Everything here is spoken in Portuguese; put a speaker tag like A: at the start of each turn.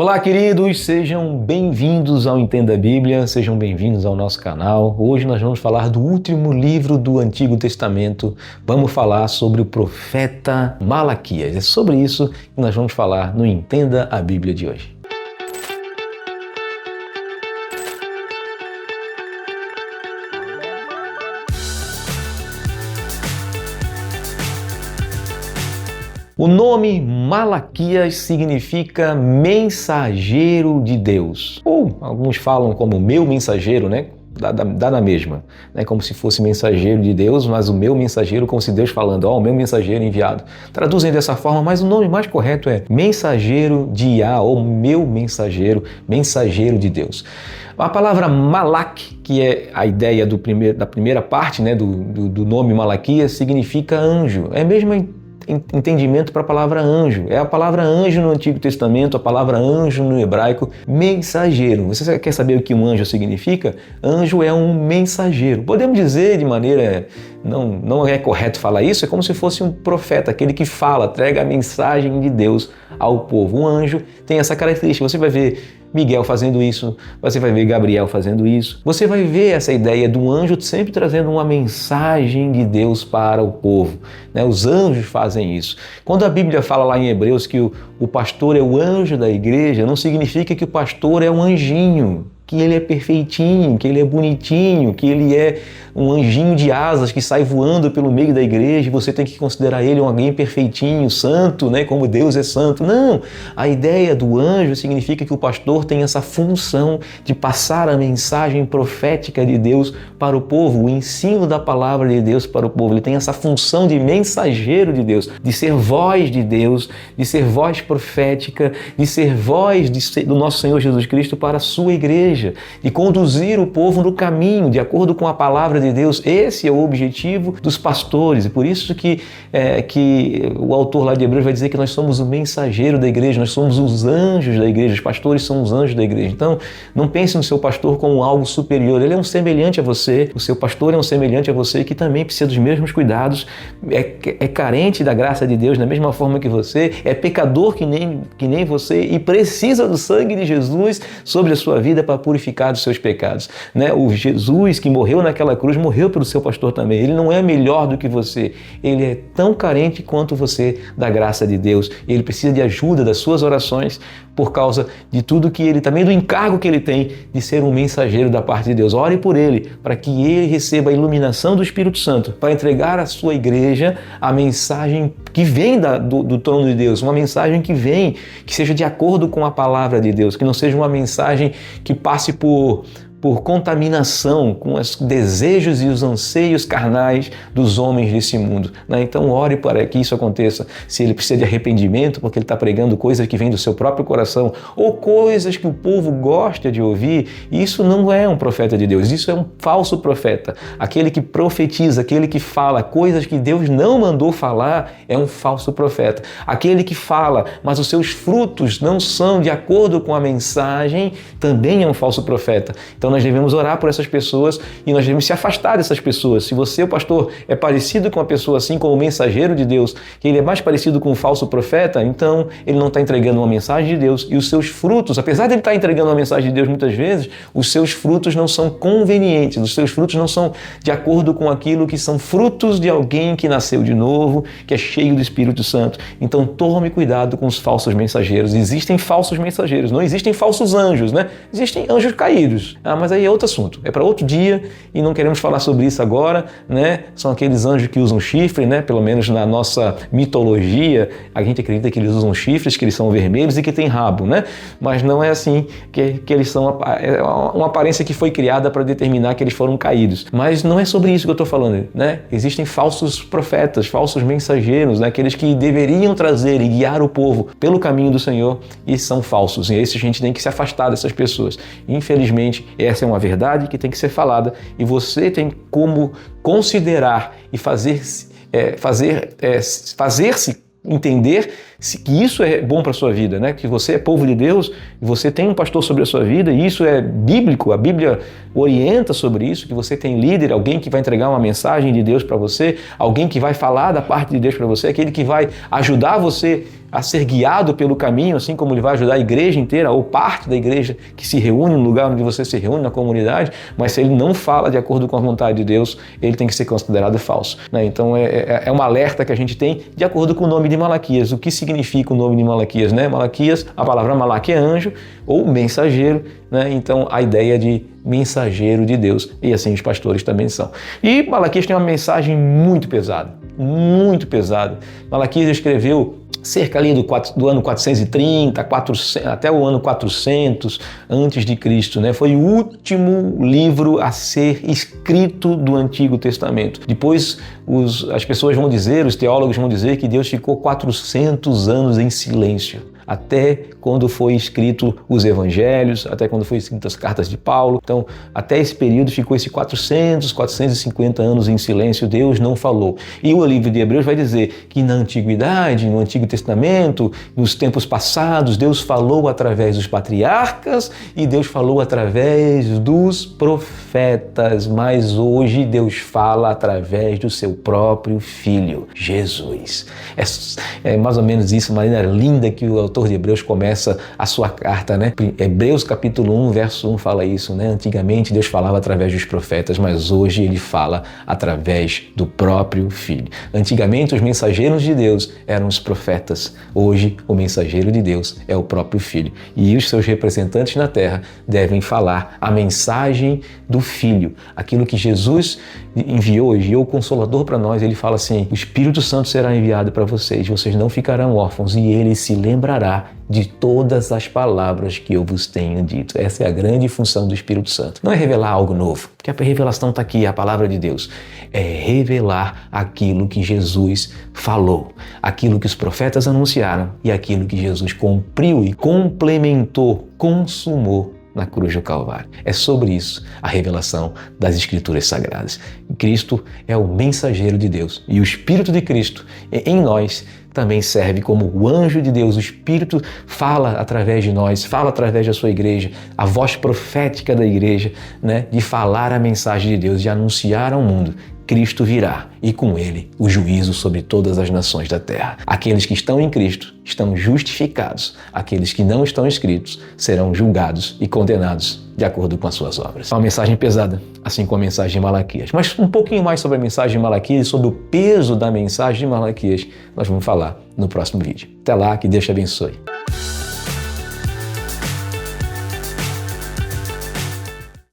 A: Olá, queridos, sejam bem-vindos ao Entenda a Bíblia, sejam bem-vindos ao nosso canal. Hoje nós vamos falar do último livro do Antigo Testamento. Vamos falar sobre o profeta Malaquias. É sobre isso que nós vamos falar no Entenda a Bíblia de hoje. O nome Malaquias significa mensageiro de Deus, ou alguns falam como meu mensageiro, né? Dá na mesma, né? Como se fosse mensageiro de Deus, mas o meu mensageiro, como se Deus falando, o meu mensageiro enviado. Traduzem dessa forma, mas o nome mais correto é mensageiro de Yah, ou meu mensageiro, mensageiro de Deus. A palavra Malak, que é a ideia da primeira parte, né, do nome Malaquias, significa anjo. É mesmo entendimento para a palavra anjo. É a palavra anjo no Antigo Testamento, a palavra anjo no hebraico, mensageiro. Você quer saber o que um anjo significa? Anjo é um mensageiro. Podemos dizer de maneira, não é correto falar isso, é como se fosse um profeta, aquele que fala, entrega a mensagem de Deus ao povo. Um anjo tem essa característica. Você vai ver Miguel fazendo isso, você vai ver Gabriel fazendo isso. Você vai ver essa ideia de um anjo sempre trazendo uma mensagem de Deus para o povo, né? Os anjos fazem isso. Quando a Bíblia fala lá em Hebreus que o pastor é o anjo da igreja, não significa que o pastor é um anjinho, que ele é perfeitinho, que ele é bonitinho, que ele é um anjinho de asas que sai voando pelo meio da igreja e você tem que considerar ele alguém perfeitinho, santo, né? Como Deus é santo. Não! A ideia do anjo significa que o pastor tem essa função de passar a mensagem profética de Deus para o povo, o ensino da palavra de Deus para o povo. Ele tem essa função de mensageiro de Deus, de ser voz de Deus, de ser voz profética, de ser voz do nosso Senhor Jesus Cristo para a sua igreja, de conduzir o povo no caminho, de acordo com a palavra de Deus. Esse é o objetivo dos pastores, e por isso que o autor lá de Hebreus vai dizer que nós somos o mensageiro da igreja, nós somos os anjos da igreja, os pastores são os anjos da igreja. Então, não pense no seu pastor como algo superior, ele é um semelhante a você, o seu pastor é um semelhante a você que também precisa dos mesmos cuidados, é carente da graça de Deus da mesma forma que você, é pecador que nem você e precisa do sangue de Jesus sobre a sua vida para purificar dos seus pecados, né? O Jesus que morreu naquela cruz morreu pelo seu pastor também. Ele não é melhor do que você, ele é tão carente quanto você da graça de Deus. Ele precisa de ajuda das suas orações por causa de tudo que ele, também do encargo que ele tem de ser um mensageiro da parte de Deus. Ore por ele, para que ele receba a iluminação do Espírito Santo, para entregar à sua igreja a mensagem que vem do trono de Deus, uma mensagem que vem, que seja de acordo com a palavra de Deus, que não seja uma mensagem que passe por contaminação com os desejos e os anseios carnais dos homens desse mundo, né? Então ore para que isso aconteça. Se ele precisa de arrependimento, porque ele está pregando coisas que vêm do seu próprio coração, ou coisas que o povo gosta de ouvir, isso não é um profeta de Deus, isso é um falso profeta. Aquele que profetiza, aquele que fala coisas que Deus não mandou falar, é um falso profeta. Aquele que fala, mas os seus frutos não são de acordo com a mensagem, também é um falso profeta. Então nós devemos orar por essas pessoas e nós devemos se afastar dessas pessoas. Se você, o pastor, é parecido com uma pessoa assim, como mensageiro de Deus, que ele é mais parecido com um falso profeta, então ele não está entregando uma mensagem de Deus e os seus frutos, apesar de ele estar entregando uma mensagem de Deus muitas vezes, os seus frutos não são convenientes, os seus frutos não são de acordo com aquilo que são frutos de alguém que nasceu de novo, que é cheio do Espírito Santo. Então tome cuidado com os falsos mensageiros. Existem falsos mensageiros, não existem falsos anjos, né? Existem anjos caídos. Mas aí é outro assunto, é para outro dia e não queremos falar sobre isso agora, né? São aqueles anjos que usam chifre, né? Pelo menos na nossa mitologia, a gente acredita que eles usam chifres, que eles são vermelhos e que têm rabo, né? Mas não é assim que eles são, é uma aparência que foi criada para determinar que eles foram caídos. Mas não é sobre isso que eu estou falando, né? Existem falsos profetas, falsos mensageiros, né? Aqueles que deveriam trazer e guiar o povo pelo caminho do Senhor e são falsos. E esse a gente tem que se afastar dessas pessoas. Infelizmente, essa é uma verdade que tem que ser falada e você tem como considerar e fazer-se entender que isso é bom para a sua vida, né? Que você é povo de Deus, você tem um pastor sobre a sua vida e isso é bíblico, a Bíblia orienta sobre isso, que você tem líder, alguém que vai entregar uma mensagem de Deus para você, alguém que vai falar da parte de Deus para você, aquele que vai ajudar você a ser guiado pelo caminho, assim como ele vai ajudar a igreja inteira ou parte da igreja que se reúne no lugar onde você se reúne, na comunidade, mas se ele não fala de acordo com a vontade de Deus, ele tem que ser considerado falso, né? Então é um alerta que a gente tem de acordo com o nome de Malaquias. O que significa o nome de Malaquias, né? Malaquias, a palavra Malaque é anjo ou mensageiro, né? Então a ideia de mensageiro de Deus, e assim os pastores também são. E Malaquias tem uma mensagem muito pesada. Muito pesado. Malaquias escreveu cerca ali do ano 430, 400, até o ano 400 antes de Cristo, né? Foi o último livro a ser escrito do Antigo Testamento. Depois as pessoas vão dizer, os teólogos vão dizer que Deus ficou 400 anos em silêncio, até quando foi escrito os evangelhos, até quando foi escritas as cartas de Paulo. Então, até esse período ficou esse 450 anos em silêncio, Deus não falou. E o livro de Hebreus vai dizer que na antiguidade, no Antigo Testamento, nos tempos passados, Deus falou através dos patriarcas e Deus falou através dos profetas, mas hoje Deus fala através do seu próprio Filho, Jesus. É mais ou menos isso, uma maneira linda que o autor de Hebreus começa a sua carta, né? Hebreus capítulo 1, verso 1 fala isso, né? Antigamente Deus falava através dos profetas, mas hoje ele fala através do próprio Filho. Antigamente os mensageiros de Deus eram os profetas, hoje o mensageiro de Deus é o próprio Filho. E os seus representantes na terra devem falar a mensagem do Filho, aquilo que Jesus enviou o Consolador para nós. Ele fala assim: o Espírito Santo será enviado para vocês, vocês não ficarão órfãos e ele se lembrará de todas as palavras que eu vos tenho dito. Essa é a grande função do Espírito Santo. Não é revelar algo novo, porque a revelação está aqui, a palavra de Deus. É revelar aquilo que Jesus falou, aquilo que os profetas anunciaram e aquilo que Jesus cumpriu e complementou, consumou na cruz do Calvário. É sobre isso a revelação das Escrituras Sagradas. Cristo é o mensageiro de Deus e o Espírito de Cristo em nós também serve como o anjo de Deus. O Espírito fala através de nós, fala através da sua igreja, a voz profética da igreja, né, de falar a mensagem de Deus, de anunciar ao mundo: Cristo virá e com ele o juízo sobre todas as nações da terra. Aqueles que estão em Cristo estão justificados, aqueles que não estão inscritos serão julgados e condenados de acordo com as suas obras. É uma mensagem pesada, assim como a mensagem de Malaquias. Mas um pouquinho mais sobre a mensagem de Malaquias e sobre o peso da mensagem de Malaquias nós vamos falar no próximo vídeo. Até lá, que Deus te abençoe.